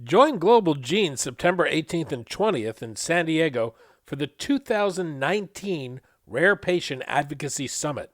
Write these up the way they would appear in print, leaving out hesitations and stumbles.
Join Global Genes September 18th and 20th in San Diego for the 2019 Rare Patient Advocacy Summit.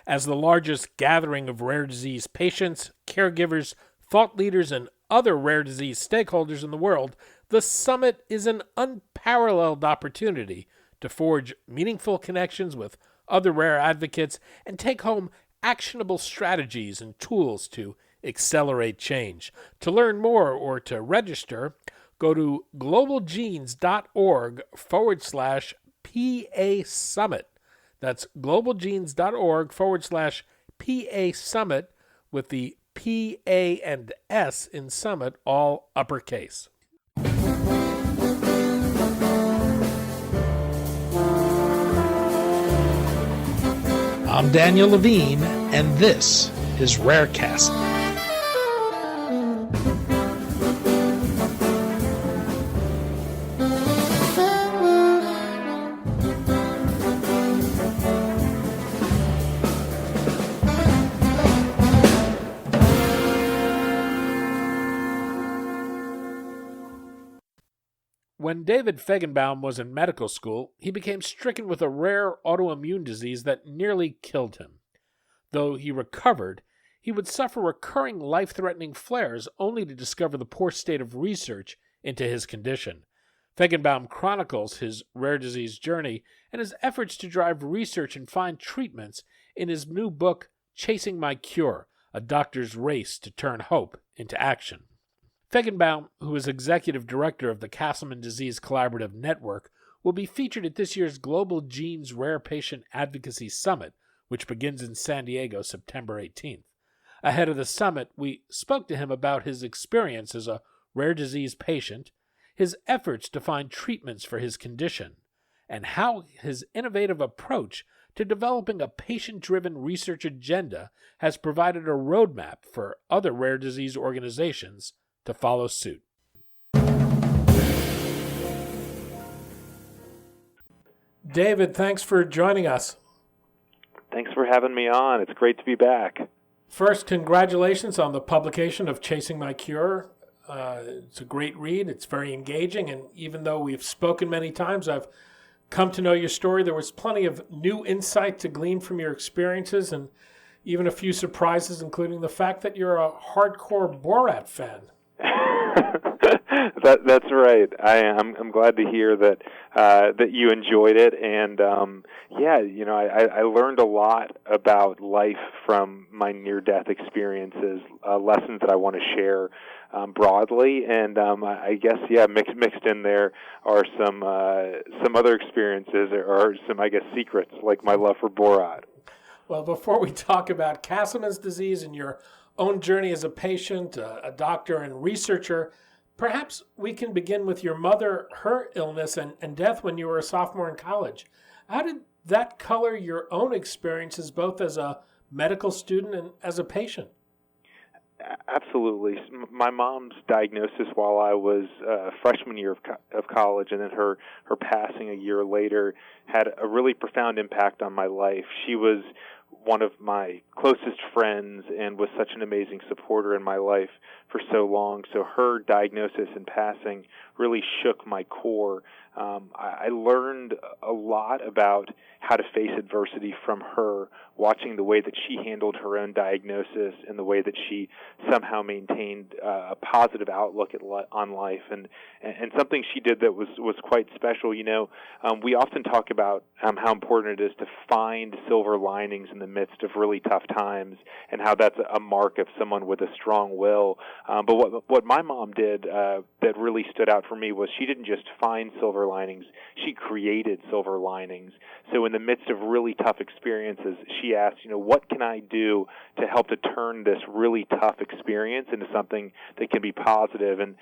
As the largest gathering of rare disease patients, caregivers, thought leaders, and other rare disease stakeholders in the world, the summit is an unparalleled opportunity to forge meaningful connections with other rare advocates and take home actionable strategies and tools to accelerate change. To learn more or to register, go to globalgenes.org/PA Summit. That's globalgenes.org/PA Summit with the P, A, and S in Summit all uppercase. I'm Daniel Levine, and this is Rarecast. When David Fajgenbaum was in medical school, he became stricken with a rare autoimmune disease that nearly killed him. Though he recovered, he would suffer recurring life-threatening flares only to discover the poor state of research into his condition. Fajgenbaum chronicles his rare disease journey and his efforts to drive research and find treatments in his new book, Chasing My Cure, A Doctor's Race to Turn Hope into Action. Fajgenbaum, who is executive director of the Castleman Disease Collaborative Network, will be featured at this year's Global Genes Rare Patient Advocacy Summit, which begins in San Diego September 18th. Ahead of the summit, we spoke to him about his experience as a rare disease patient, his efforts to find treatments for his condition, and how his innovative approach to developing a patient-driven research agenda has provided a roadmap for other rare disease organizations to follow suit. David, thanks for joining us. Thanks for having me on. It's great to be back. First, congratulations on the publication of Chasing My Cure. It's a great read. It's very engaging, and even though we've spoken many times, I've come to know your story. There was plenty of new insight to glean from your experiences, and even a few surprises, including the fact that you're a hardcore Borat fan. That's right. I'm glad to hear that that you enjoyed it, and I learned a lot about life from my near-death experiences, lessons that I want to share broadly, and I guess mixed in there are some other experiences or some secrets like my love for Borat. Well, before we talk about Castleman's disease and your own journey as a patient, a doctor, and researcher, perhaps we can begin with your mother, her illness and death when you were a sophomore in college. How did that color your own experiences, both as a medical student and as a patient? Absolutely. My mom's diagnosis while I was freshman year of college, and then her passing a year later, had a really profound impact on my life. She was one of my closest friends and was such an amazing supporter in my life for so long. So her diagnosis and passing really shook my core. I learned a lot about how to face adversity from her, watching the way that she handled her own diagnosis and the way that she somehow maintained a positive outlook on life, and something she did that was quite special. We often talk about how important it is to find silver linings in the midst of really tough times, and how that's a mark of someone with a strong will. But what my mom did that really stood out for me was she didn't just find silver linings, she created silver linings. So in the midst of really tough experiences, she asked, what can I do to help to turn this really tough experience into something that can be positive? And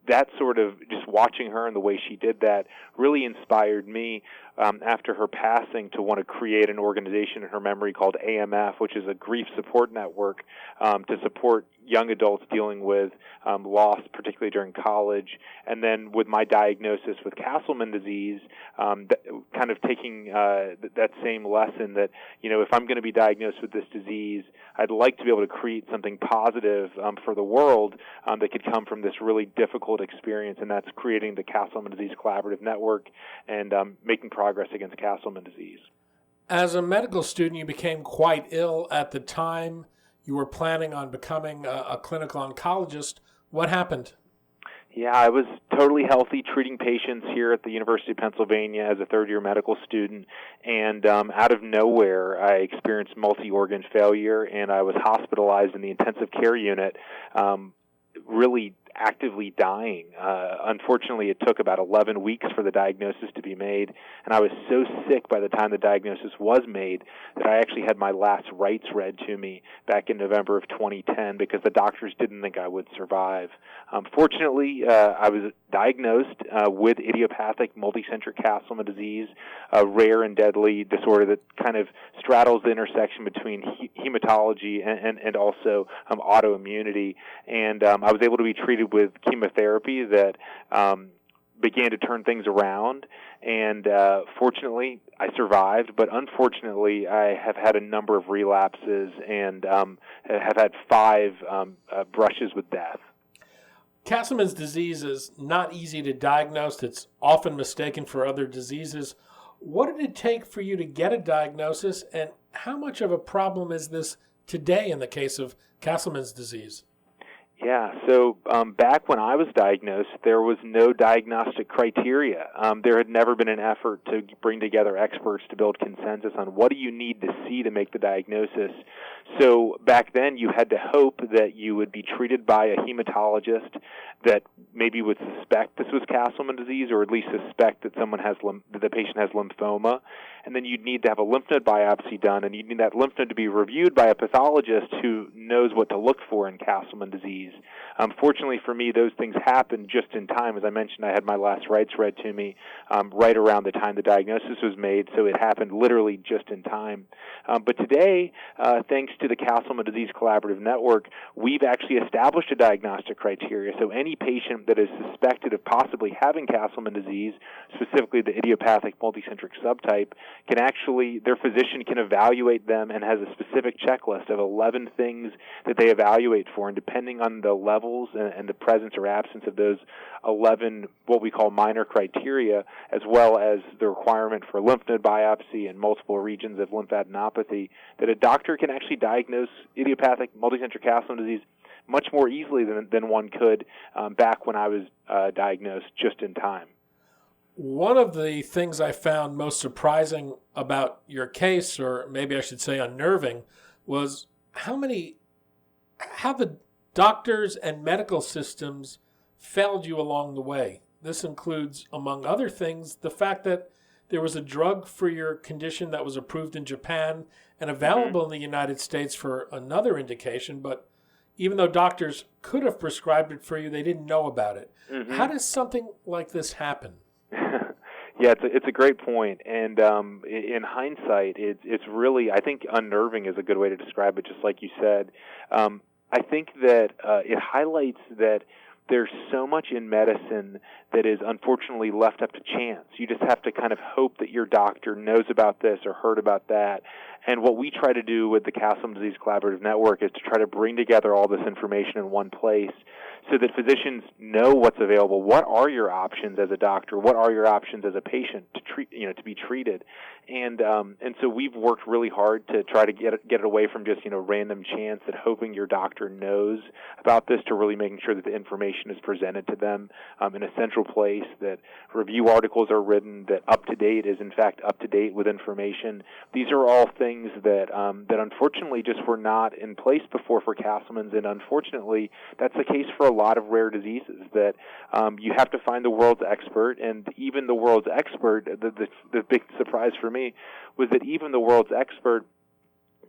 that sort of just watching her and the way she did that really inspired me. after her passing to want to create an organization in her memory called AMF, which is a grief support network to support young adults dealing with loss, particularly during college. And then with my diagnosis with Castleman disease, kind of taking that same lesson that, if I'm going to be diagnosed with this disease, I'd like to be able to create something positive for the world that could come from this really difficult experience, and that's creating the Castleman Disease Collaborative Network and making progress against Castleman disease. As a medical student, you became quite ill at the time. You were planning on becoming a clinical oncologist. What happened? Yeah, I was totally healthy, treating patients here at the University of Pennsylvania as a third-year medical student, and out of nowhere, I experienced multi-organ failure, and I was hospitalized in the intensive care unit, really actively dying. Unfortunately, it took about 11 weeks for the diagnosis to be made, and I was so sick by the time the diagnosis was made that I actually had my last rites read to me back in November of 2010 because the doctors didn't think I would survive. Fortunately, I was diagnosed with idiopathic multicentric Castleman disease, a rare and deadly disorder that kind of straddles the intersection between hematology and also autoimmunity. And I was able to be treated with chemotherapy that began to turn things around. And fortunately, I survived, but unfortunately, I have had a number of relapses and have had 5 brushes with death. Castleman's disease is not easy to diagnose. It's often mistaken for other diseases. What did it take for you to get a diagnosis, and how much of a problem is this today in the case of Castleman's disease? Yeah, so back when I was diagnosed, there was no diagnostic criteria. There had never been an effort to bring together experts to build consensus on what do you need to see to make the diagnosis. So back then, you had to hope that you would be treated by a hematologist that maybe would suspect this was Castleman disease, or at least suspect that that the patient has lymphoma, and then you'd need to have a lymph node biopsy done, and you'd need that lymph node to be reviewed by a pathologist who knows what to look for in Castleman disease. Fortunately for me, those things happened just in time. As I mentioned, I had my last rites read to me right around the time the diagnosis was made, so it happened literally just in time. But today, thanks to the Castleman Disease Collaborative Network, we've actually established a diagnostic criteria. So any patient that is suspected of possibly having Castleman disease, specifically the idiopathic multicentric subtype, their physician can evaluate them and has a specific checklist of 11 things that they evaluate for, and depending on the levels and the presence or absence of those 11 what we call minor criteria, as well as the requirement for lymph node biopsy and multiple regions of lymphadenopathy, that a doctor can actually diagnose idiopathic multicentric Castleman disease much more easily than one could back when I was diagnosed just in time. One of the things I found most surprising about your case, or maybe I should say unnerving, was how the doctors and medical systems failed you along the way. This includes, among other things, the fact that there was a drug for your condition that was approved in Japan and available in the United States for another indication, but even though doctors could have prescribed it for you, they didn't know about it. How does something like this happen? Yeah, it's a great point, and in hindsight, it's really, I think unnerving is a good way to describe it, just like you said. I think that it highlights that there's so much in medicine that is unfortunately left up to chance. You just have to kind of hope that your doctor knows about this or heard about that. And what we try to do with the Castleman Disease Collaborative Network is to try to bring together all this information in one place so that physicians know what's available. What are your options as a doctor? What are your options as a patient to be treated? And so we've worked really hard to try to get it away from just random chance and hoping your doctor knows about this, to really making sure that the information is presented to them in a central place, that review articles are written, that up to date is in fact up to date with information. These are all things that unfortunately just were not in place before for Castleman's, and unfortunately that's the case for a lot of rare diseases, that you have to find the world's expert, and even the world's expert, the big surprise for me was that even the world's expert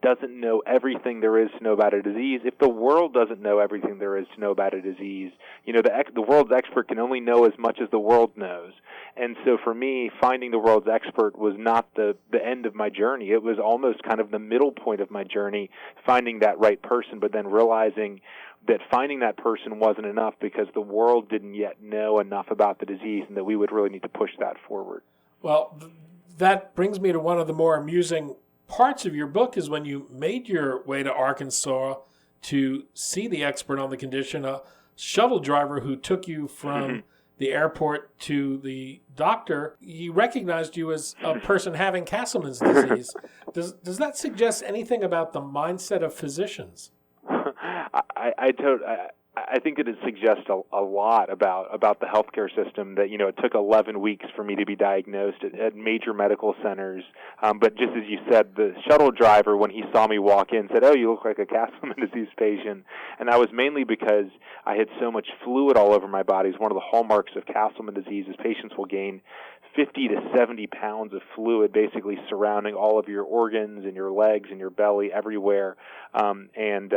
doesn't know everything there is to know about a disease, if the world doesn't know everything there is to know about a disease, the world's expert can only know as much as the world knows. And so for me, finding the world's expert was not the end of my journey. It was almost kind of the middle point of my journey, finding that right person, but then realizing that finding that person wasn't enough because the world didn't yet know enough about the disease, and that we would really need to push that forward. Well, that brings me to one of the more amusing parts of your book is when you made your way to Arkansas to see the expert on the condition, a shuttle driver who took you from the airport to the doctor. He recognized you as a person having Castleman's disease. Does that suggest anything about the mindset of physicians? I think that it suggests a lot about the healthcare system, that, it took 11 weeks for me to be diagnosed at major medical centers. But just as you said, the shuttle driver, when he saw me walk in, said, "Oh, you look like a Castleman disease patient." And that was mainly because I had so much fluid all over my body. It's one of the hallmarks of Castleman disease is patients will gain 50 to 70 pounds of fluid basically surrounding all of your organs and your legs and your belly everywhere. And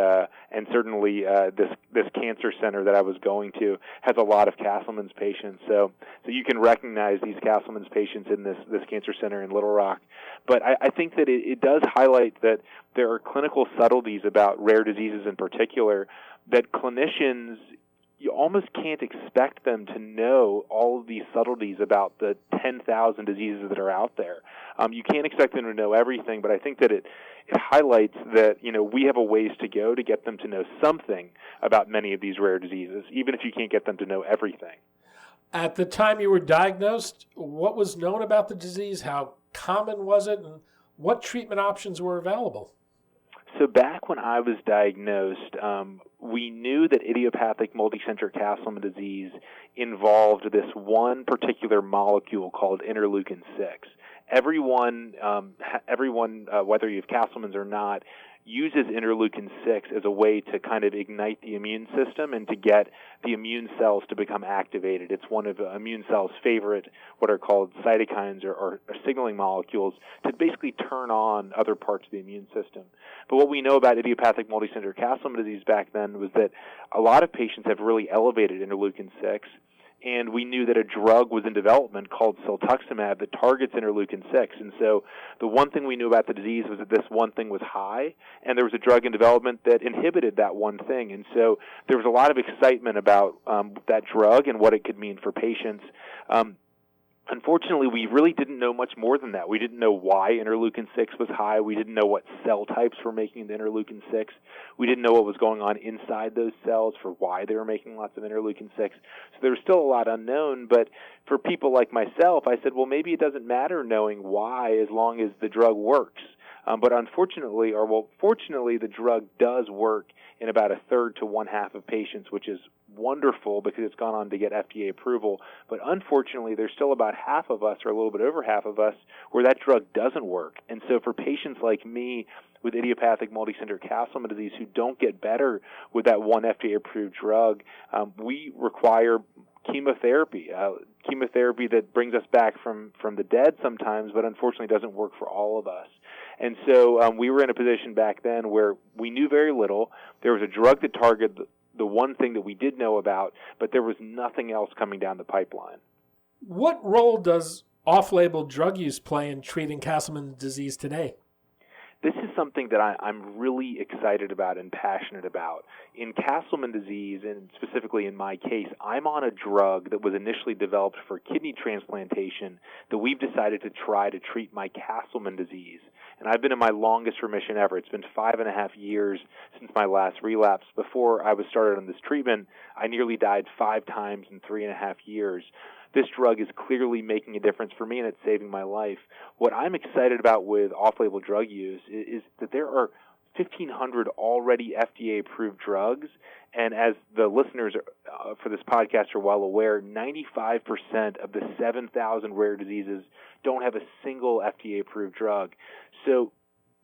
certainly this cancer center that I was going to has a lot of Castleman's patients. So you can recognize these Castleman's patients in this cancer center in Little Rock. But I think that it does highlight that there are clinical subtleties about rare diseases in particular that clinicians, you almost can't expect them to know all of these subtleties about the 10,000 diseases that are out there. You can't expect them to know everything, but I think that it highlights that, we have a ways to go to get them to know something about many of these rare diseases, even if you can't get them to know everything. At the time you were diagnosed, what was known about the disease? How common was it? And what treatment options were available? So back when I was diagnosed, we knew that idiopathic multicentric Castleman disease involved this one particular molecule called interleukin-6. Everyone, whether you have Castleman's or not, uses interleukin-6 as a way to kind of ignite the immune system and to get the immune cells to become activated. It's one of the immune cells' favorite, what are called cytokines or signaling molecules, to basically turn on other parts of the immune system. But what we know about idiopathic multicentric Castleman disease back then was that a lot of patients have really elevated interleukin-6, and we knew that a drug was in development called siltuximab that targets interleukin-6. And so the one thing we knew about the disease was that this one thing was high, and there was a drug in development that inhibited that one thing. And so there was a lot of excitement about that drug and what it could mean for patients. Unfortunately, we really didn't know much more than that. We didn't know why interleukin-6 was high. We didn't know what cell types were making the interleukin-6. We didn't know what was going on inside those cells for why they were making lots of interleukin-6. So there was still a lot unknown, but for people like myself, I said, well, maybe it doesn't matter knowing why as long as the drug works. But fortunately, the drug does work in about a third to one-half of patients, which is wonderful because it's gone on to get FDA approval. But unfortunately, there's still about half of us, or a little bit over half of us, where that drug doesn't work. And so for patients like me with idiopathic multicentric Castleman disease who don't get better with that one FDA-approved drug, we require chemotherapy that brings us back from the dead sometimes, but unfortunately doesn't work for all of us. And so we were in a position back then where we knew very little. There was a drug that targeted the one thing that we did know about, but there was nothing else coming down the pipeline. What role does off-label drug use play in treating Castleman disease today? This is something that I'm really excited about and passionate about. In Castleman disease, and specifically in my case, I'm on a drug that was initially developed for kidney transplantation that we've decided to try to treat my Castleman disease. And I've been in my longest remission ever. It's been 5.5 years since my last relapse. Before I was started on this treatment, I nearly died 5 times in 3.5 years. This drug is clearly making a difference for me, and it's saving my life. What I'm excited about with off-label drug use is that there are 1,500 already FDA-approved drugs, and as the listeners for this podcast are well aware, 95% of the 7,000 rare diseases don't have a single FDA-approved drug. So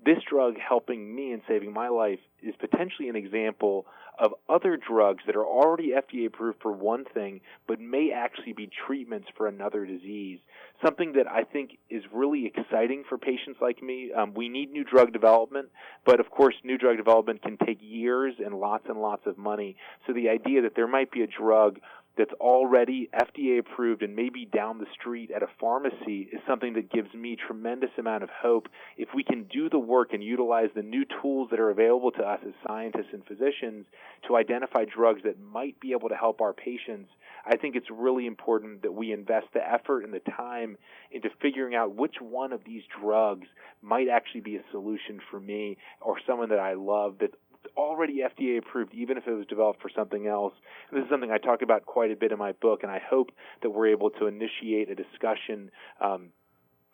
this drug helping me and saving my life is potentially an example of other drugs that are already FDA approved for one thing, but may actually be treatments for another disease. Something that I think is really exciting for patients like me. We need new drug development, but of course, new drug development can take years and lots of money. So the idea that there might be a drug that's already FDA approved and maybe down the street at a pharmacy is something that gives me tremendous amount of hope. If we can do the work and utilize the new tools that are available to us as scientists and physicians to identify drugs that might be able to help our patients, I think it's really important that we invest the effort and the time into figuring out which one of these drugs might actually be a solution for me or someone that I love that's already FDA approved, even if it was developed for something else. And this is something I talk about quite a bit in my book, and I hope that we're able to initiate a discussion and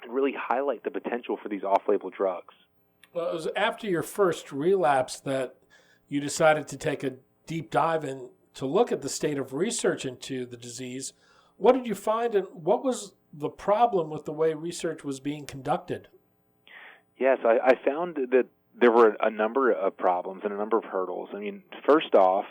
really highlight the potential for these off-label drugs. Well, it was after your first relapse that you decided to take a deep dive and to look at the state of research into the disease. What did you find, and what was the problem with the way research was being conducted? Yes, I found that there were a number of problems and a number of hurdles. I mean, first off,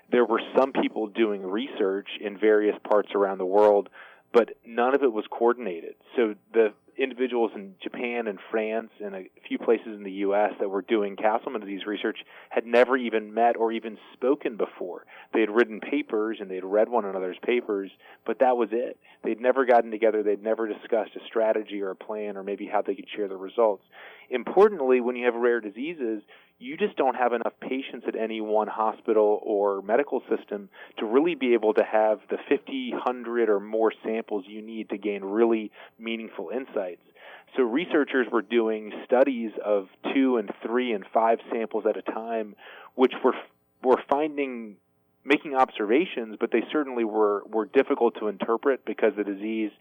there were some people doing research in various parts around the world, but none of it was coordinated. So the individuals in Japan and France and a few places in the U.S. that were doing Castleman disease research had never even met or even spoken before. They had written papers and they'd read one another's papers, but that was it. They'd never gotten together. They'd never discussed a strategy or a plan or maybe how they could share the results. Importantly, when you have rare diseases, you just don't have enough patients at any one hospital or medical system to really be able to have the 50, 100 or more samples you need to gain really meaningful insights. So researchers were doing studies of 2 and 3 and 5 samples at a time, which were making observations, but they certainly were difficult to interpret because the disease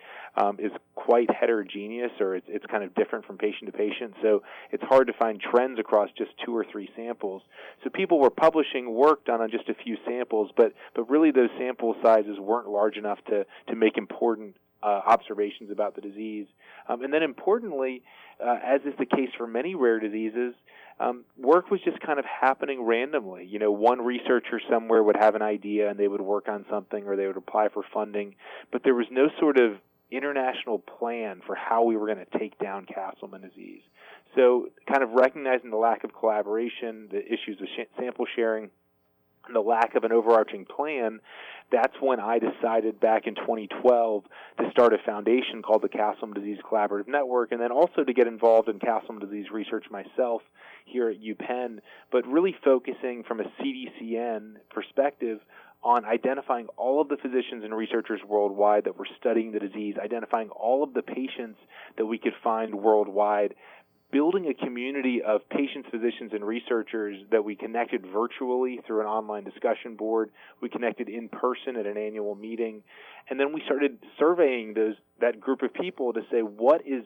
is quite heterogeneous, or it's kind of different from patient to patient. So it's hard to find trends across just 2 or 3 samples. So people were publishing work done on just a few samples, but really those sample sizes weren't large enough to make important observations about the disease. And then importantly, as is the case for many rare diseases, work was just kind of happening randomly. You know, one researcher somewhere would have an idea and they would work on something or they would apply for funding, but there was no sort of international plan for how we were going to take down Castleman disease. So kind of recognizing the lack of collaboration, the issues of sample sharing, and the lack of an overarching plan, that's when I decided back in 2012 to start a foundation called the Castleman Disease Collaborative Network, and then also to get involved in Castleman disease research myself here at UPenn, but really focusing from a CDCN perspective on identifying all of the physicians and researchers worldwide that were studying the disease, identifying all of the patients that we could find worldwide, building a community of patients, physicians, and researchers that we connected virtually through an online discussion board. We connected in person at an annual meeting. And then we started surveying that group of people to say, what is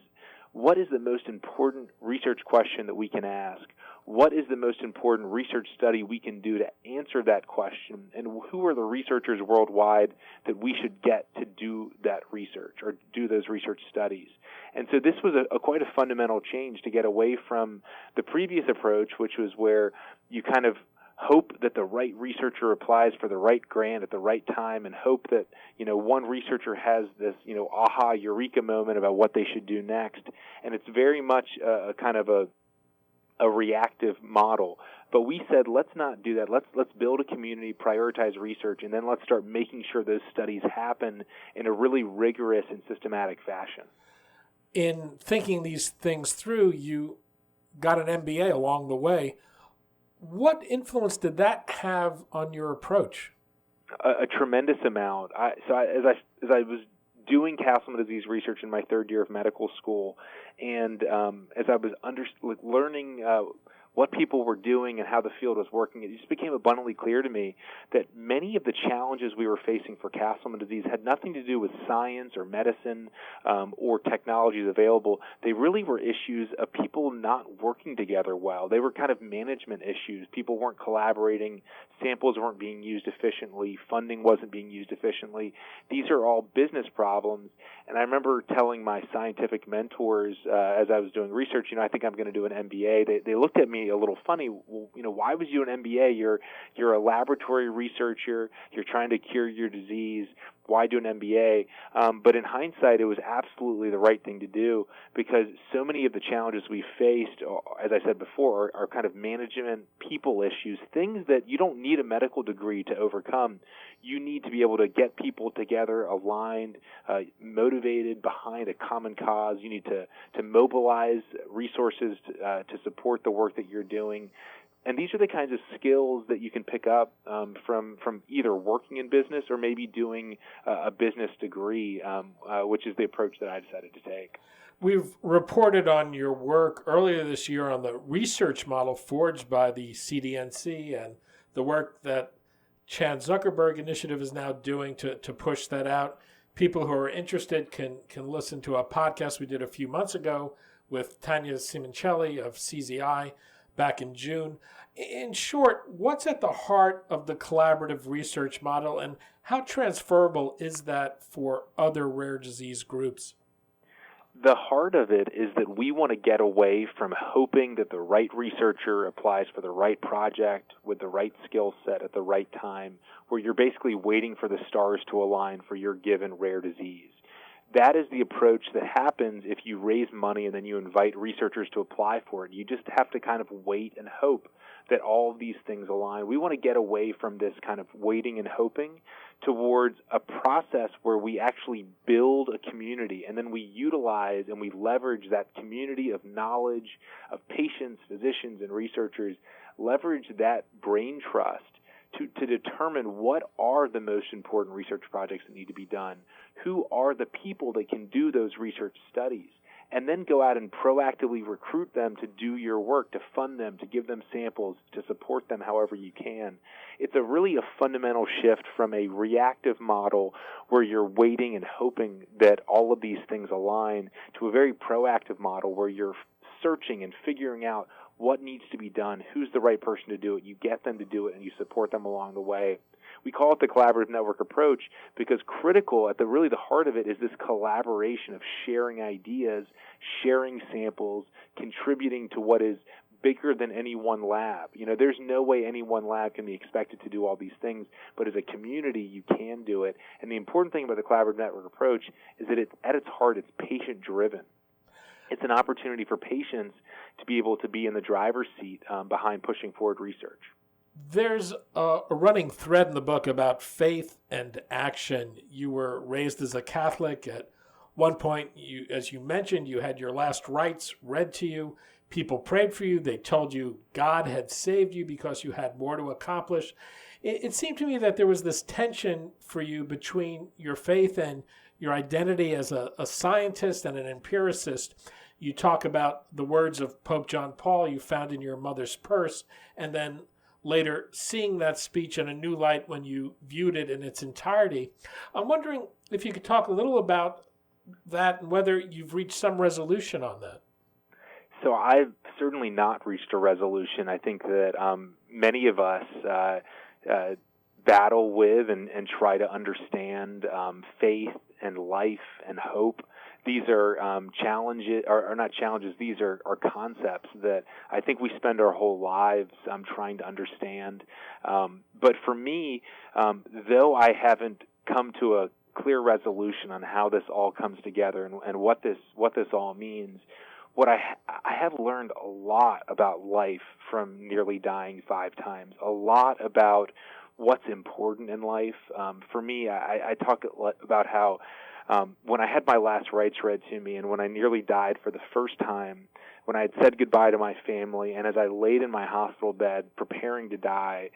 the most important research question that we can ask? What is the most important research study we can do to answer that question? And who are the researchers worldwide that we should get to do that research or do those research studies? And so this was quite a fundamental change to get away from the previous approach, which was where you kind of hope that the right researcher applies for the right grant at the right time and hope that, one researcher has this, aha, eureka moment about what they should do next. And it's very much a kind of a reactive model. But we said, let's not do that. Let's build a community, prioritize research, and then let's start making sure those studies happen in a really rigorous and systematic fashion. In thinking these things through, you got an MBA along the way. What influence did that have on your approach? A tremendous amount. As I was doing Castleman disease research in my third year of medical school, and as I was learning what people were doing and how the field was working, it just became abundantly clear to me that many of the challenges we were facing for Castleman disease had nothing to do with science or medicine or technologies available. They really were issues of people not working together well. They were kind of management issues. People weren't collaborating. Samples weren't being used efficiently. Funding wasn't being used efficiently. These are all business problems. And I remember telling my scientific mentors as I was doing research, I think I'm going to do an MBA. They looked at me me a little funny. Well, why was you an MBA? You're a laboratory researcher. You're trying to cure your disease. Why do an MBA? But in hindsight, it was absolutely the right thing to do, because so many of the challenges we faced, as I said before, are kind of management, people issues, things that you don't need a medical degree to overcome. You need to be able to get people together, aligned, motivated behind a common cause. You need to mobilize resources to support the work that you're doing. And these are the kinds of skills that you can pick up from either working in business or maybe doing a business degree, which is the approach that I decided to take. We've reported on your work earlier this year on the research model forged by the CDNC and the work that Chan Zuckerberg Initiative is now doing to push that out. People who are interested can listen to a podcast we did a few months ago with Tanya Simoncelli of CZI back in June. In short, what's at the heart of the collaborative research model, and how transferable is that for other rare disease groups? The heart of it is that we want to get away from hoping that the right researcher applies for the right project with the right skill set at the right time, where you're basically waiting for the stars to align for your given rare disease. That is the approach that happens if you raise money and then you invite researchers to apply for it. You just have to kind of wait and hope that all of these things align. We want to get away from this kind of waiting and hoping towards a process where we actually build a community, and then we utilize and we leverage that community of knowledge of patients, physicians, and researchers, leverage that brain trust to determine what are the most important research projects that need to be done, who are the people that can do those research studies, and then go out and proactively recruit them to do your work, to fund them, to give them samples, to support them however you can. It's really a fundamental shift from a reactive model where you're waiting and hoping that all of these things align to a very proactive model where you're searching and figuring out what needs to be done, who's the right person to do it. You get them to do it, and you support them along the way. We call it the collaborative network approach because critical at the heart of it is this collaboration of sharing ideas, sharing samples, contributing to what is bigger than any one lab. There's no way any one lab can be expected to do all these things, but as a community, you can do it. And the important thing about the collaborative network approach is that at its heart, it's patient-driven. It's an opportunity for patients to be able to be in the driver's seat behind pushing forward research. There's a running thread in the book about faith and action. You were raised as a Catholic. At one point, as you mentioned, you had your last rites read to you. People prayed for you. They told you God had saved you because you had more to accomplish. It seemed to me that there was this tension for you between your faith and your identity as a scientist and an empiricist. You talk about the words of Pope John Paul you found in your mother's purse, and then later seeing that speech in a new light when you viewed it in its entirety. I'm wondering if you could talk a little about that and whether you've reached some resolution on that. So I've certainly not reached a resolution. I think that many of us battle with and try to understand faith and life and hope. These are challenges, or not challenges, these are concepts that I think we spend our whole lives trying to understand. But for me, though I haven't come to a clear resolution on how this all comes together and what this all means, what I have learned a lot about life from nearly dying 5 times, a lot about what's important in life. For me, I talk about how when I had my last rites read to me and when I nearly died for the first time, when I had said goodbye to my family, and as I laid in my hospital bed preparing to die,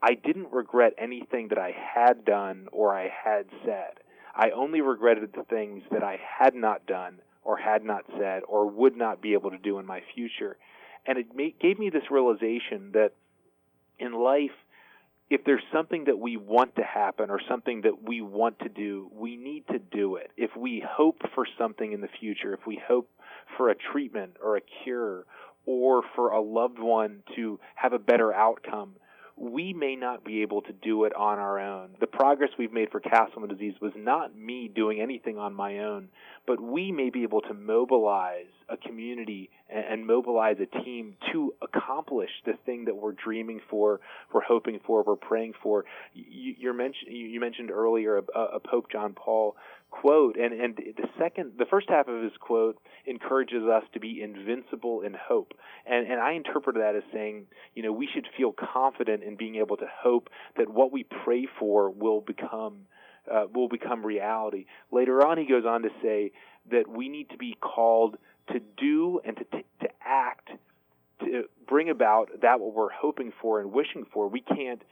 I didn't regret anything that I had done or I had said. I only regretted the things that I had not done or had not said or would not be able to do in my future. And it gave me this realization that in life, if there's something that we want to happen or something that we want to do, we need to do it. If we hope for something in the future, if we hope for a treatment or a cure or for a loved one to have a better outcome, we may not be able to do it on our own. The progress we've made for Castleman disease was not me doing anything on my own, but we may be able to mobilize a community and mobilize a team to accomplish the thing that we're dreaming for, we're hoping for, we're praying for. You mentioned earlier a Pope John Paul quote, and the first half of his quote encourages us to be invincible in hope, and I interpret that as saying, we should feel confident in being able to hope that what we pray for will become reality. Later on, he goes on to say that we need to be called to do and to act, to bring about that what we're hoping for and wishing for. We can't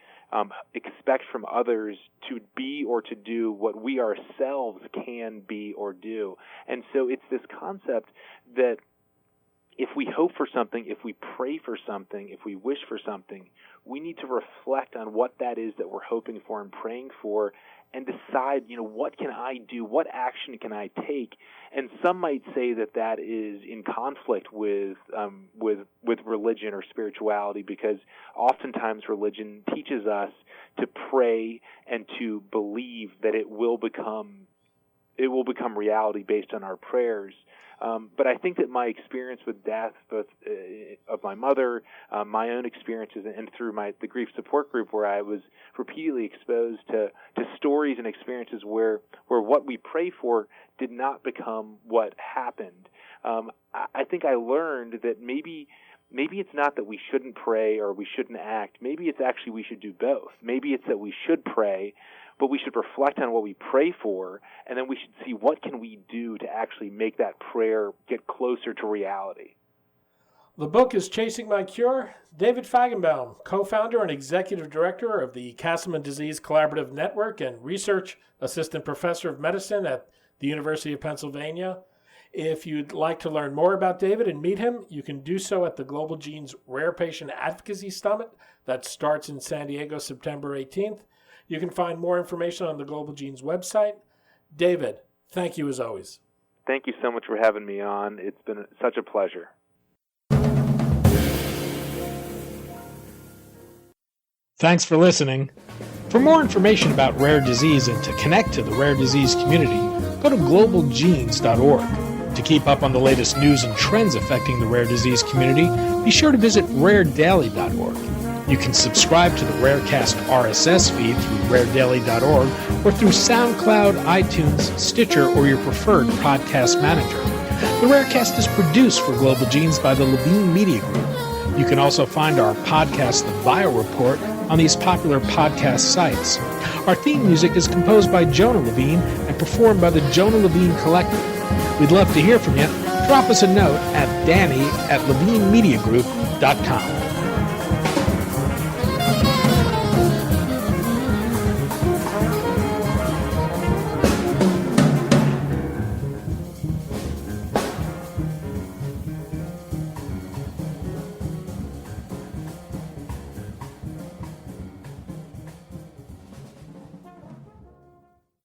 expect from others to be or to do what we ourselves can be or do. And so it's this concept that if we hope for something, if we pray for something, if we wish for something, we need to reflect on what that is that we're hoping for and praying for, and decide, what can I do? What action can I take? And some might say that is in conflict with religion or spirituality, because oftentimes religion teaches us to pray and to believe that it will become reality based on our prayers. But I think that my experience with death, both of my mother, my own experiences, and through the grief support group, where I was repeatedly exposed to stories and experiences where what we pray for did not become what happened. I think I learned that maybe it's not that we shouldn't pray or we shouldn't act. Maybe it's actually we should do both. Maybe it's that we should pray, but we should reflect on what we pray for, and then we should see what can we do to actually make that prayer get closer to reality. The book is Chasing My Cure. David Fajgenbaum, co-founder and executive director of the Castleman Disease Collaborative Network and research assistant professor of medicine at the University of Pennsylvania. If you'd like to learn more about David and meet him, you can do so at the Global Genes Rare Patient Advocacy Summit that starts in San Diego September 18th. You can find more information on the Global Genes website. David, thank you as always. Thank you so much for having me on. It's been such a pleasure. Thanks for listening. For more information about rare disease and to connect to the rare disease community, go to globalgenes.org. To keep up on the latest news and trends affecting the rare disease community, be sure to visit raredaily.org. You can subscribe to the Rarecast RSS feed through raredaily.org or through SoundCloud, iTunes, Stitcher, or your preferred podcast manager. The Rarecast is produced for Global Genes by the Levine Media Group. You can also find our podcast, The Bio Report, on these popular podcast sites. Our theme music is composed by Jonah Levine and performed by the Jonah Levine Collective. We'd love to hear from you. Drop us a note at danny@levinemediagroup.com.